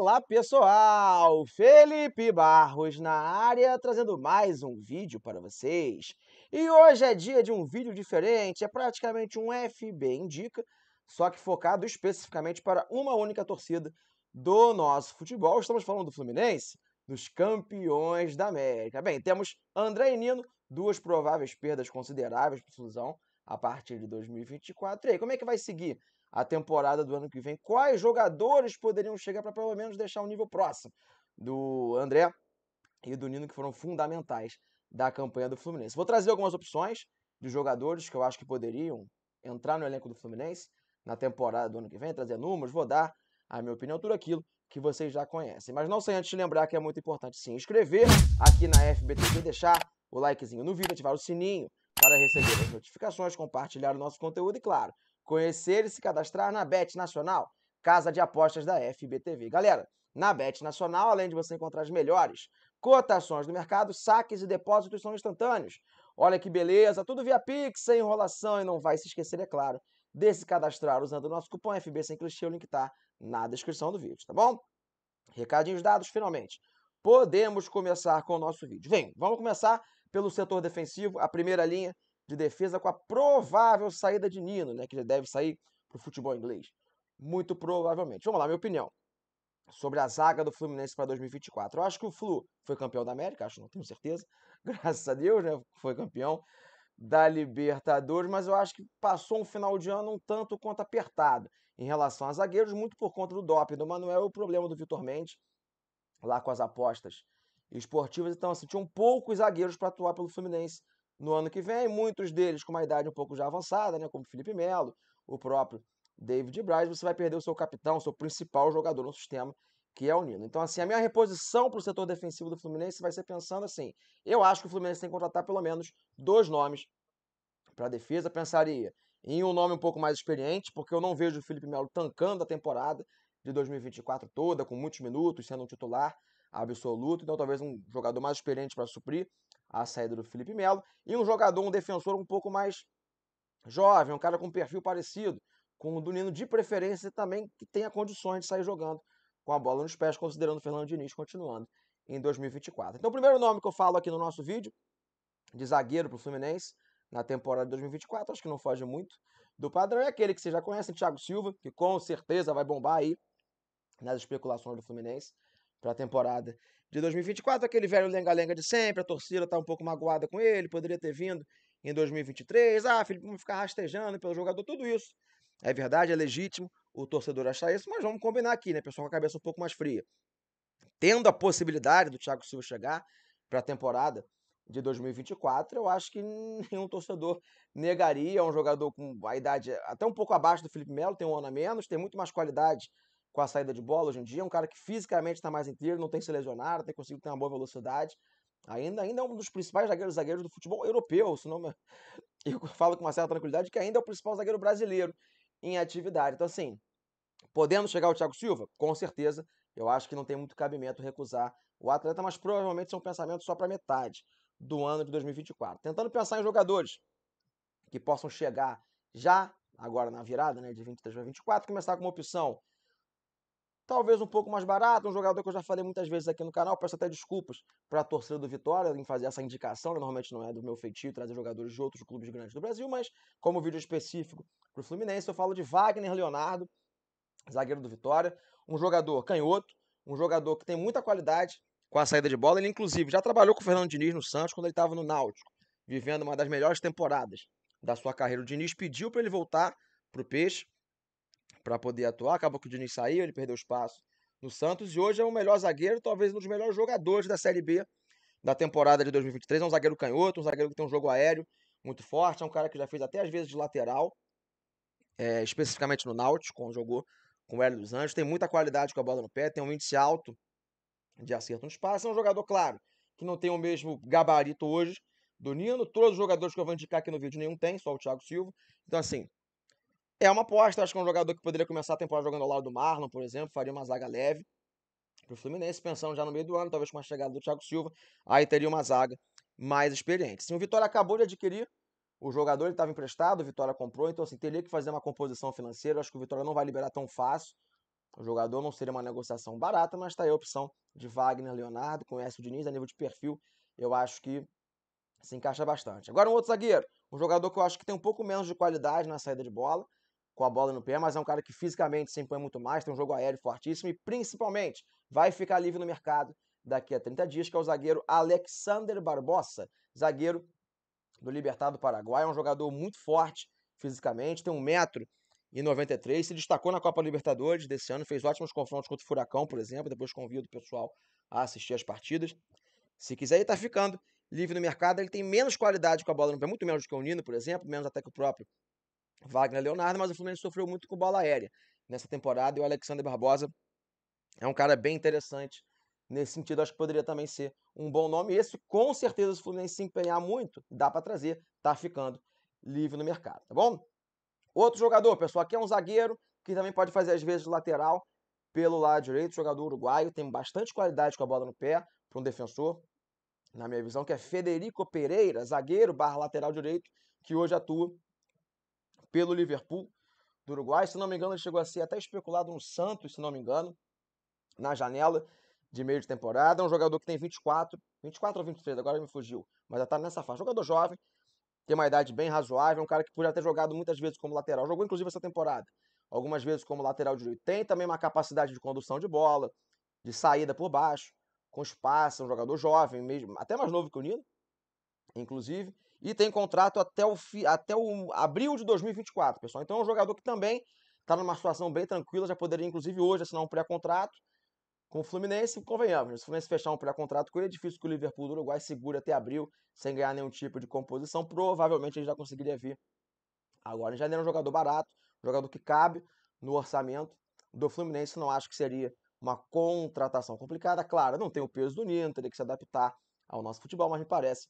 Fala pessoal, Felipe Barros na área, trazendo mais um vídeo para vocês. E hoje é dia de um vídeo diferente, é praticamente um FB Indica, só que focado especificamente para uma única torcida do nosso futebol. Estamos falando do Fluminense, dos campeões da América. Bem, temos André e Nino, duas prováveis perdas consideráveis para o Flusão a partir de 2024. E aí, como é que vai seguir a temporada do ano que vem? Quais jogadores poderiam chegar para pelo menos deixar um nível próximo do André e do Nino, que foram fundamentais da campanha do Fluminense? Vou trazer algumas opções de jogadores que eu acho que poderiam entrar no elenco do Fluminense na temporada do ano que vem, trazer números, vou dar a minha opinião, tudo aquilo que vocês já conhecem. Mas não sem antes lembrar que é muito importante se inscrever aqui na FBTV, deixar o likezinho no vídeo, ativar o sininho para receber as notificações, compartilhar o nosso conteúdo e, claro, conhecer e se cadastrar na Bet Nacional, casa de apostas da FBTV. Galera, na Bet Nacional, além de você encontrar as melhores cotações do mercado, saques e depósitos são instantâneos. Olha que beleza, tudo via Pix, sem enrolação, e não vai se esquecer, é claro, de se cadastrar usando o nosso cupom FB sem clichê, o link está na descrição do vídeo, tá bom? Recadinhos dados, finalmente. Podemos começar com o nosso vídeo. Vamos começar pelo setor defensivo, a primeira linha de defesa com a provável saída de Nino, né, que já deve sair para o futebol inglês. Muito provavelmente. Vamos lá, minha opinião sobre a zaga do Fluminense para 2024. Eu acho que o Flu foi campeão da América, acho, não tenho certeza. Graças a Deus, né, foi campeão da Libertadores, mas eu acho que passou um final de ano um tanto quanto apertado em relação a zagueiros, muito por conta do doping do Manuel e o problema do Vitor Mendes, lá com as apostas esportivas. Então, assim, tinham poucos zagueiros para atuar pelo Fluminense no ano que vem, muitos deles com uma idade um pouco já avançada, né, como Felipe Melo, o próprio David Braz. Você vai perder o seu capitão, o seu principal jogador no sistema, que é o Nino. Então, assim, a minha reposição para o setor defensivo do Fluminense vai ser pensando assim, eu acho que o Fluminense tem que contratar pelo menos dois nomes para a defesa. Pensaria em um nome um pouco mais experiente, porque eu não vejo o Felipe Melo tancando a temporada de 2024 toda, com muitos minutos, sendo um titular absoluto. Então, talvez um jogador mais experiente para suprir a saída do Felipe Melo. E um jogador, um defensor um pouco mais jovem, um cara com um perfil parecido com o do Nino, de preferência também que tenha condições de sair jogando com a bola nos pés, considerando o Fernando Diniz continuando em 2024. Então, o primeiro nome que eu falo aqui no nosso vídeo, de zagueiro para o Fluminense, na temporada de 2024, acho que não foge muito do padrão, é aquele que você já conhece, Thiago Silva, que com certeza vai bombar aí nas especulações do Fluminense para a temporada de 2024, aquele velho lenga-lenga de sempre, a torcida está um pouco magoada com ele, poderia ter vindo em 2023, Felipe, vamos ficar rastejando pelo jogador, tudo isso é verdade, é legítimo o torcedor achar isso, mas vamos combinar aqui, né, pessoal, com a cabeça um pouco mais fria. Tendo a possibilidade do Thiago Silva chegar para a temporada de 2024, eu acho que nenhum torcedor negaria. É um jogador com a idade até um pouco abaixo do Felipe Melo, tem um ano a menos, tem muito mais qualidade com a saída de bola hoje em dia. É um cara que fisicamente está mais inteiro, não tem se lesionado, tem conseguido ter uma boa velocidade. Ainda é um dos principais zagueiros do futebol europeu, senão eu falo com uma certa tranquilidade que ainda é o principal zagueiro brasileiro em atividade. Então, assim, podendo chegar o Thiago Silva? Com certeza. Eu acho que não tem muito cabimento recusar o atleta, mas provavelmente são pensamentos só para metade do ano de 2024. Tentando pensar em jogadores que possam chegar já, agora na virada, né, de 23 para 24, começar com uma opção talvez um pouco mais barato, um jogador que eu já falei muitas vezes aqui no canal, peço até desculpas para a torcida do Vitória em fazer essa indicação, normalmente não é do meu feitio trazer jogadores de outros clubes grandes do Brasil, mas como vídeo específico para o Fluminense, eu falo de Wagner Leonardo, zagueiro do Vitória, um jogador canhoto, um jogador que tem muita qualidade com a saída de bola. Ele, inclusive, já trabalhou com o Fernando Diniz no Santos quando ele estava no Náutico, vivendo uma das melhores temporadas da sua carreira. O Diniz pediu para ele voltar para o Peixe para poder atuar. Acabou que o Diniz saiu, ele perdeu espaço no Santos e hoje é o melhor zagueiro, talvez um dos melhores jogadores da Série B da temporada de 2023. É um zagueiro canhoto, um zagueiro que tem um jogo aéreo muito forte, é um cara que já fez até às vezes de lateral, especificamente no Náutico, quando jogou com o Hélio dos Anjos, tem muita qualidade com a bola no pé, tem um índice alto de acerto no espaço, é um jogador, claro, que não tem o mesmo gabarito hoje do Nino, todos os jogadores que eu vou indicar aqui no vídeo nenhum tem, só o Thiago Silva, então assim, é uma aposta, acho que é um jogador que poderia começar a temporada jogando ao lado do Marlon, por exemplo, faria uma zaga leve pro Fluminense, pensando já no meio do ano, talvez com a chegada do Thiago Silva, aí teria uma zaga mais experiente. Sim, o Vitória acabou de adquirir o jogador, ele estava emprestado, o Vitória comprou, então assim, teria que fazer uma composição financeira, acho que o Vitória não vai liberar tão fácil O jogador não seria uma negociação barata, mas está aí a opção de Wagner Leonardo, conhece o Diniz, a nível de perfil, eu acho que se encaixa bastante. Agora um outro zagueiro, um jogador que eu acho que tem um pouco menos de qualidade na saída de bola, com a bola no pé, mas é um cara que fisicamente se impõe muito mais, tem um jogo aéreo fortíssimo e principalmente vai ficar livre no mercado daqui a 30 dias, que é o zagueiro Alexander Barbosa, zagueiro do Libertad do Paraguai, é um jogador muito forte fisicamente, tem 1,93 m, se destacou na Copa Libertadores desse ano, fez ótimos confrontos contra o Furacão, por exemplo, depois convido o pessoal a assistir as partidas. Se quiser, ele tá ficando livre no mercado, ele tem menos qualidade com a bola no pé, muito menos do que o Nino, por exemplo, menos até que o próprio Wagner Leonardo, mas o Fluminense sofreu muito com bola aérea nessa temporada, e o Alexander Barbosa é um cara bem interessante nesse sentido, acho que poderia também ser um bom nome. Esse, com certeza, se o Fluminense se empenhar muito, dá para trazer, tá ficando livre no mercado, tá bom? Outro jogador, pessoal, aqui é um zagueiro que também pode fazer às vezes lateral pelo lado direito, jogador uruguaio, tem bastante qualidade com a bola no pé para um defensor, na minha visão, que é Federico Pereira, zagueiro barra lateral direito, que hoje atua pelo Liverpool do Uruguai. Se não me engano, ele chegou a ser até especulado no Santos, se não me engano, na janela de meio de temporada. É um jogador que tem 24 ou 23, agora me fugiu, mas já tá nessa faixa. Jogador jovem, tem uma idade bem razoável, um cara que podia ter jogado muitas vezes como lateral. Jogou inclusive essa temporada, algumas vezes como lateral direito. Tem também uma capacidade de condução de bola, de saída por baixo, com espaço, um jogador jovem, mesmo, até mais novo que o Nino, inclusive, e tem contrato até o abril de 2024, pessoal. Então é um jogador que também está numa situação bem tranquila, já poderia inclusive hoje assinar um pré-contrato com o Fluminense. Convenhamos, se o Fluminense fechar um pré-contrato com ele, é difícil que o Liverpool do Uruguai segure até abril sem ganhar nenhum tipo de composição. Provavelmente ele já conseguiria vir agora em janeiro. É um jogador barato, um jogador que cabe no orçamento do Fluminense. Não acho que seria uma contratação complicada. Claro, não tem o peso do Nino, teria que se adaptar ao nosso futebol, mas me parece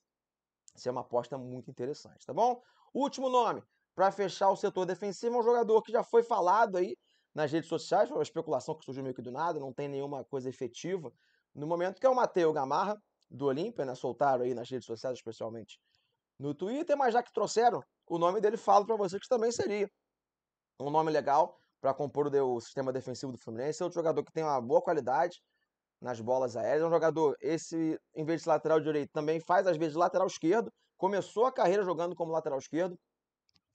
ser uma aposta muito interessante, tá bom? Último nome, para fechar o setor defensivo, é um jogador que já foi falado aí nas redes sociais, foi uma especulação que surgiu meio que do nada, não tem nenhuma coisa efetiva no momento, que é o Matheus Gamarra, do Olímpia, né? Soltaram aí nas redes sociais, especialmente no Twitter, mas já que trouxeram o nome dele, falo para vocês que também seria um nome legal para compor o sistema defensivo do Fluminense. É outro jogador que tem uma boa qualidade nas bolas aéreas. É um jogador, esse, em vez de lateral direito, também faz às vezes lateral esquerdo. Começou a carreira jogando como lateral esquerdo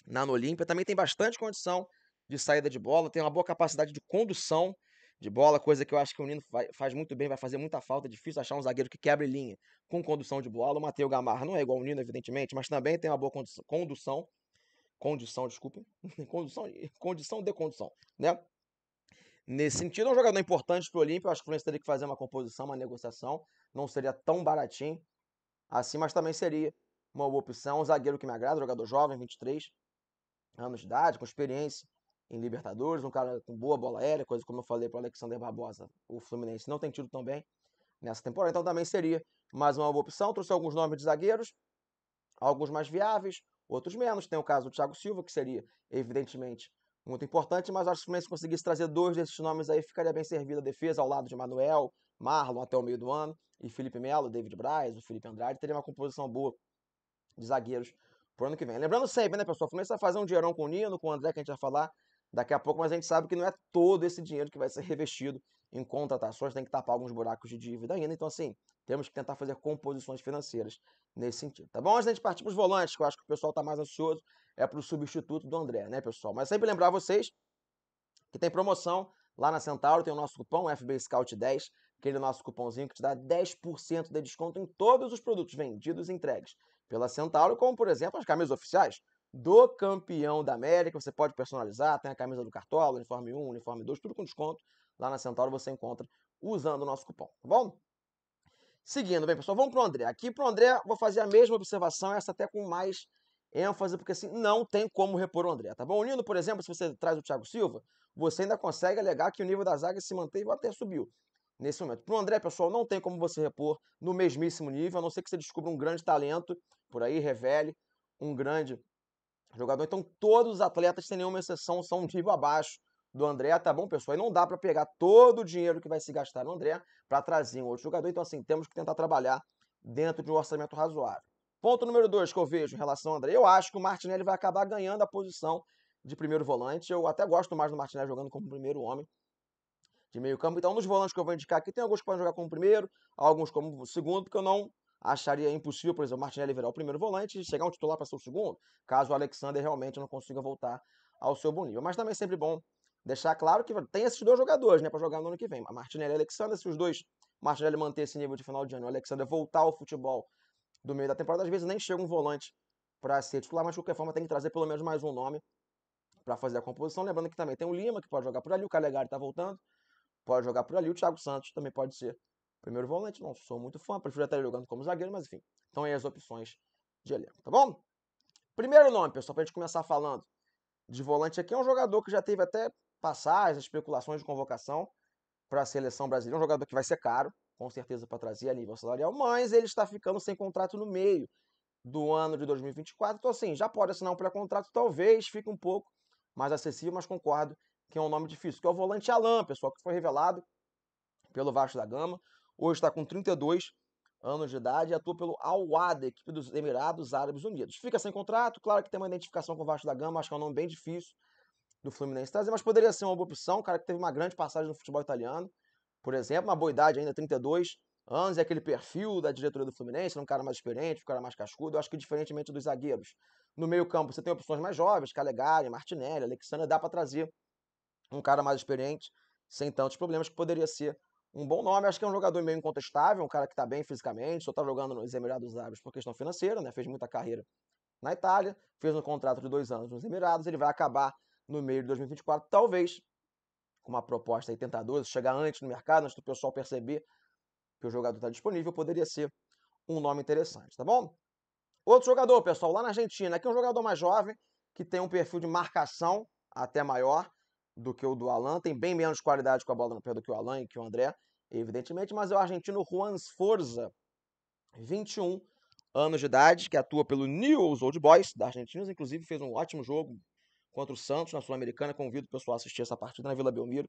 na Olímpia. Também tem bastante condição de saída de bola, tem uma boa capacidade de condução de bola, coisa que eu acho que o Nino faz muito bem, vai fazer muita falta. É difícil achar um zagueiro que quebre linha com condução de bola. O Matheus Gamarra não é igual ao Nino, evidentemente, mas também tem uma boa condição, desculpe, condição de condução, né? Nesse sentido, é um jogador importante para o Olímpia. Eu acho que o Fluminense teria que fazer uma composição, uma negociação. Não seria tão baratinho assim, mas também seria uma boa opção. Um zagueiro que me agrada, um jogador jovem, 23 anos de idade, com experiência em Libertadores, um cara com boa bola aérea, coisa como eu falei para o Alexander Barbosa. O Fluminense não tem tido tão bem nessa temporada, então também seria mais uma boa opção. Trouxe alguns nomes de zagueiros, alguns mais viáveis, outros menos. Tem o caso do Thiago Silva, que seria, evidentemente, muito importante, mas acho que o Fluminense conseguisse trazer dois desses nomes aí, ficaria bem servida a defesa, ao lado de Manuel, Marlon até o meio do ano, e Felipe Melo, David Braz, o Felipe Andrade, teria uma composição boa de zagueiros pro ano que vem. Lembrando sempre, né, pessoal, o Fluminense vai fazer um dinheirão com o Nino, com o André, que a gente vai falar daqui a pouco, mas a gente sabe que não é todo esse dinheiro que vai ser revestido em contratações, tem que tapar alguns buracos de dívida ainda, então assim, temos que tentar fazer composições financeiras nesse sentido, tá bom? Antes da gente partir para os volantes, que eu acho que o pessoal tá mais ansioso, é pro substituto do André, né, pessoal? Mas sempre lembrar vocês que tem promoção lá na Centauro, tem o nosso cupom FB Scout 10, aquele nosso cupomzinho que te dá 10% de desconto em todos os produtos vendidos e entregues pela Centauro, como por exemplo as camisas oficiais do campeão da América. Você pode personalizar, tem a camisa do Cartola, uniforme 1, uniforme 2, tudo com desconto. Lá na Centauro você encontra usando o nosso cupom, tá bom? Seguindo, bem, pessoal, vamos pro André. Aqui pro André, vou fazer a mesma observação, essa até com mais ênfase, porque assim, não tem como repor o André, tá bom? O Nino, por exemplo, se você traz o Thiago Silva, você ainda consegue alegar que o nível da zaga se manteve ou até subiu nesse momento. Pro André, pessoal, não tem como você repor no mesmíssimo nível, a não ser que você descubra um grande talento por aí, revele um grande jogador. Então, todos os atletas, sem nenhuma exceção, são um nível abaixo do André, tá bom, pessoal? E não dá para pegar todo o dinheiro que vai se gastar no André para trazer um outro jogador. Então, assim, temos que tentar trabalhar dentro de um orçamento razoável. Ponto número 2 que eu vejo em relação ao André, eu acho que o Martinelli vai acabar ganhando a posição de primeiro volante. Eu até gosto mais do Martinelli jogando como primeiro homem de meio campo. Então, nos volantes que eu vou indicar aqui, tem alguns que podem jogar como primeiro, alguns como segundo, porque eu não acharia impossível, por exemplo, o Martinelli virar o primeiro volante e chegar um titular para ser o segundo, caso o Alexander realmente não consiga voltar ao seu bom nível. Mas também é sempre bom deixar claro que tem esses dois jogadores, né, para jogar no ano que vem. A Martinelli e Alexander, se os dois, Martinelli manter esse nível de final de ano, o Alexander voltar ao futebol do meio da temporada, às vezes nem chega um volante para ser titular, mas de qualquer forma tem que trazer pelo menos mais um nome para fazer a composição. Lembrando que também tem o Lima, que pode jogar por ali, o Calegari está voltando, pode jogar por ali, o Thiago Santos também pode ser primeiro volante. Não sou muito fã, prefiro até ele jogando como zagueiro, mas enfim. Então aí as opções de elenco, tá bom? Primeiro nome, pessoal, pra gente começar falando de volante aqui, é um jogador que já teve até passagens, especulações de convocação para a seleção brasileira, um jogador que vai ser caro, com certeza para trazer a nível salarial, mas ele está ficando sem contrato no meio do ano de 2024, então assim, já pode assinar um pré-contrato, talvez fique um pouco mais acessível, mas concordo que é um nome difícil, que é o volante Alan, pessoal, que foi revelado pelo Vasco da Gama, hoje está com 32 anos de idade e atua pelo Al-Wahda, equipe dos Emirados Árabes Unidos. Fica sem contrato, claro que tem uma identificação com o Vasco da Gama, acho que é um nome bem difícil do Fluminense trazer, mas poderia ser uma boa opção, um cara que teve uma grande passagem no futebol italiano, por exemplo, uma boa idade ainda, 32 anos, é aquele perfil da diretoria do Fluminense, um cara mais experiente, um cara mais cascudo, eu acho que diferentemente dos zagueiros, no meio campo você tem opções mais jovens, Calegari, Martinelli, Alexandre, dá para trazer um cara mais experiente, sem tantos problemas, que poderia ser um bom nome. Acho que é um jogador meio incontestável, um cara que está bem fisicamente, só está jogando nos Emirados Árabes por questão financeira, né? Fez muita carreira na Itália, fez um contrato de 2 anos nos Emirados, ele vai acabar no meio de 2024, talvez com uma proposta aí tentadora, chegar antes no mercado, antes do pessoal perceber que o jogador está disponível, poderia ser um nome interessante, tá bom? Outro jogador, pessoal, lá na Argentina, aqui é um jogador mais jovem, que tem um perfil de marcação até maior do que o do Alan, tem bem menos qualidade com a bola no pé do que o Alan e que o André, evidentemente, mas é o argentino Juan Sforza, 21 anos de idade, que atua pelo Newell's Old Boys da Argentina, inclusive fez um ótimo jogo contra o Santos na Sul-Americana, convido o pessoal a assistir essa partida na Vila Belmiro,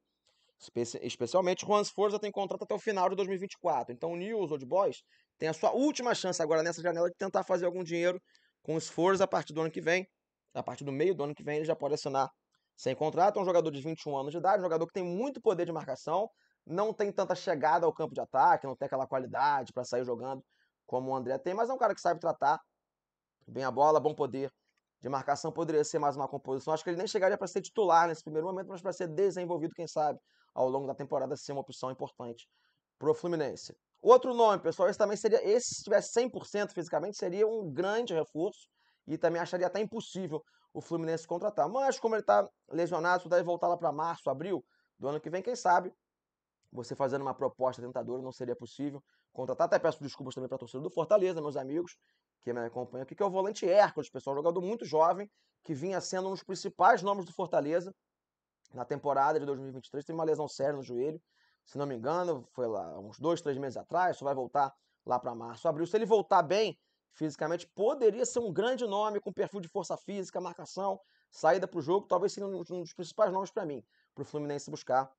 especialmente. Juan Sforza tem contrato até o final de 2024, então o Newell's Old Boys tem a sua última chance agora nessa janela de tentar fazer algum dinheiro com o Sforza a partir do ano que vem, a partir do meio do ano que vem ele já pode assinar sem contrato, é um jogador de 21 anos de idade, um jogador que tem muito poder de marcação, não tem tanta chegada ao campo de ataque, não tem aquela qualidade para sair jogando como o André tem, mas é um cara que sabe tratar bem a bola, bom poder de marcação, poderia ser mais uma composição. Acho que ele nem chegaria para ser titular nesse primeiro momento, mas para ser desenvolvido, quem sabe, ao longo da temporada, ser uma opção importante para o Fluminense. Outro nome, pessoal, esse também seria, esse se tivesse 100% fisicamente, seria um grande reforço e também acharia até impossível o Fluminense contratar. Mas como ele está lesionado, só deve voltar lá para março, abril do ano que vem, quem sabe, você fazendo uma proposta tentadora não seria possível contratar. Até peço desculpas também para a torcida do Fortaleza, meus amigos, que me acompanham aqui, que é o volante Hércules, pessoal, jogador muito jovem, que vinha sendo um dos principais nomes do Fortaleza na temporada de 2023. Teve uma lesão séria no joelho, se não me engano, foi lá uns 2, 3 meses atrás, só vai voltar lá para março, abril. Se ele voltar bem fisicamente, poderia ser um grande nome com perfil de força física, marcação, saída para o jogo, talvez seja um dos principais nomes para mim, para o Fluminense buscar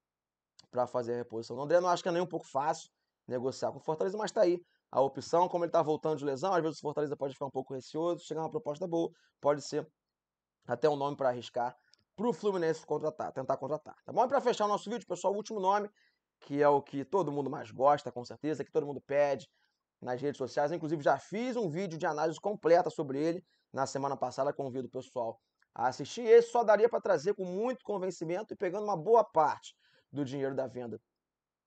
para fazer a reposição. O André não acho que é nem um pouco fácil negociar com o Fortaleza, mas está aí a opção. Como ele está voltando de lesão, às vezes o Fortaleza pode ficar um pouco receoso, chegar uma proposta boa, pode ser até um nome para arriscar para o Fluminense contratar, tentar contratar. Tá bom? E para fechar o nosso vídeo, pessoal, o último nome, que é o que todo mundo mais gosta, com certeza, que todo mundo pede nas redes sociais. Inclusive, já fiz um vídeo de análise completa sobre ele na semana passada, convido o pessoal a assistir. Esse só daria para trazer com muito convencimento e pegando uma boa parte do dinheiro da venda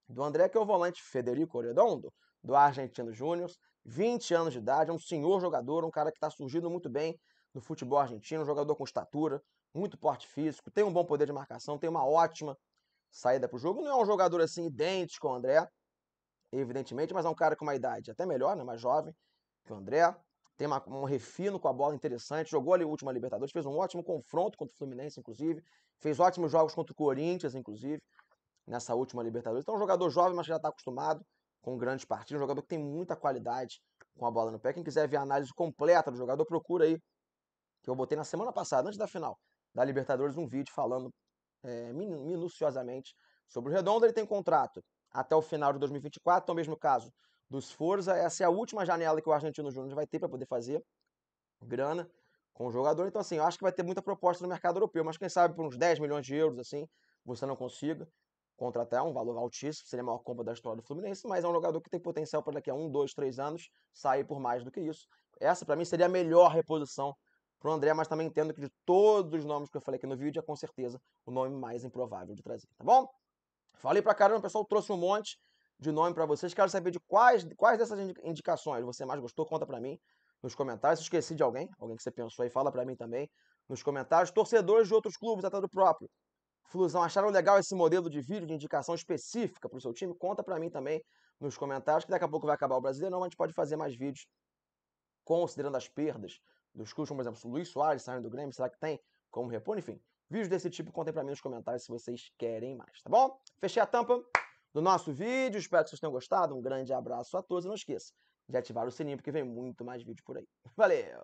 do André, que é o volante Federico Redondo, do Argentino Júnior, 20 anos de idade, é um senhor jogador, um cara que está surgindo muito bem no futebol argentino, um jogador com estatura, muito porte físico, tem um bom poder de marcação, tem uma ótima saída para o jogo. Não é um jogador assim idêntico ao André, evidentemente, mas é um cara com uma idade até melhor, né, mais jovem que o André. Tem um refino com a bola interessante, jogou ali a última Libertadores, fez um ótimo confronto contra o Fluminense, inclusive, fez ótimos jogos contra o Corinthians, inclusive, nessa última Libertadores. Então, é um jogador jovem, mas já está acostumado com grandes partidas, um jogador que tem muita qualidade com a bola no pé. Quem quiser ver a análise completa do jogador, procura aí, que eu botei na semana passada, antes da final da Libertadores, um vídeo falando minuciosamente sobre o Redondo. Ele tem contrato até o final de 2024, então, mesmo caso dos Forza, essa é a última janela que o Argentino Júnior vai ter para poder fazer grana com o jogador. Então, assim, eu acho que vai ter muita proposta no mercado europeu, mas quem sabe por uns 10 milhões de euros, assim, você não consiga contra até um valor altíssimo, seria a maior compra da história do Fluminense, mas é um jogador que tem potencial para daqui a 1, 2, 3 anos sair por mais do que isso. Essa, para mim, seria a melhor reposição pro André, mas também entendo que de todos os nomes que eu falei aqui no vídeo, é com certeza o nome mais improvável de trazer, tá bom? Falei pra caramba, o pessoal trouxe um monte de nome para vocês. Quero saber de quais dessas indicações você mais gostou, conta para mim nos comentários. Se esqueci de alguém que você pensou aí, fala para mim também nos comentários. Torcedores de outros clubes, até do próprio Flusão, acharam legal esse modelo de vídeo de indicação específica pro seu time? Conta para mim também nos comentários, que daqui a pouco vai acabar o Brasileirão, a gente pode fazer mais vídeos considerando as perdas dos clubes, como por exemplo, o Luiz Soares saindo do Grêmio, será que tem como repor? Enfim, vídeos desse tipo, contem pra mim nos comentários se vocês querem mais, tá bom? Fechei a tampa do nosso vídeo, espero que vocês tenham gostado, um grande abraço a todos e não esqueça de ativar o sininho porque vem muito mais vídeo por aí. Valeu!